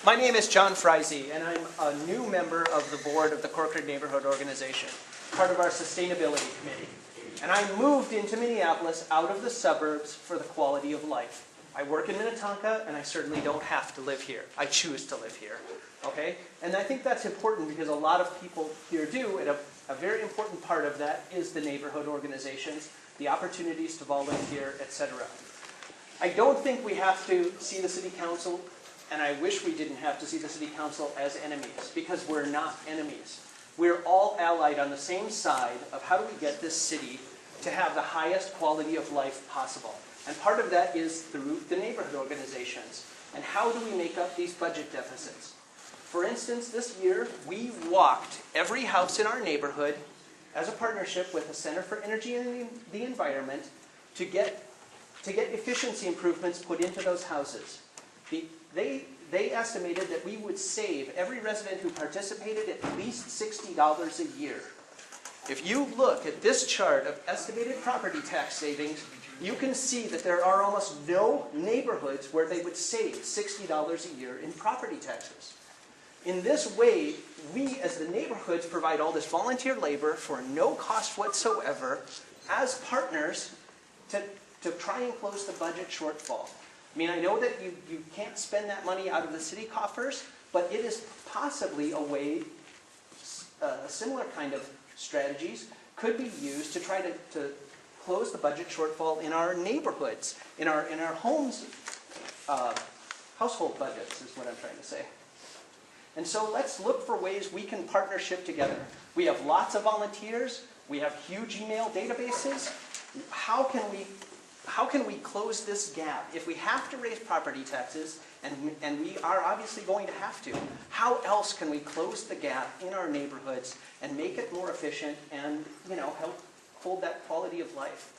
My name is John Fraisee, and I'm a new member of the board of the Corcoran Neighborhood Organization, part of our sustainability committee. And I moved into Minneapolis out of the suburbs for the quality of life. I work in Minnetonka, and I certainly don't have to live here. I choose to live here, okay? And I think that's important because a lot of people here do, and a very important part of that is the neighborhood organizations, the opportunities to volunteer, etc. I don't think we have to see the city council, and I wish we didn't have to see the city council as enemies, because we're not enemies. We're all allied on the same side of how do we get this city to have the highest quality of life possible. And part of that is through the neighborhood organizations. And how do we make up these budget deficits? For instance, this year, we walked every house in our neighborhood as a partnership with the Center for Energy and the Environment to get efficiency improvements put into those houses. They estimated that we would save every resident who participated at least $60 a year. If you look at this chart of estimated property tax savings, you can see that there are almost no neighborhoods where they would save $60 a year in property taxes. In this way, we as the neighborhoods provide all this volunteer labor for no cost whatsoever as partners to try and close the budget shortfall. I mean, I know that you can't spend that money out of the city coffers, but it is possibly a way, similar kind of strategies could be used to try to close the budget shortfall in our neighborhoods, in our homes, household budgets is what I'm trying to say. And so let's look for ways we can partnership together. We have lots of volunteers. We have huge email databases. How can we close this gap? If we have to raise property taxes, and we are obviously going to have to, how else can we close the gap in our neighborhoods and make it more efficient and, help hold that quality of life?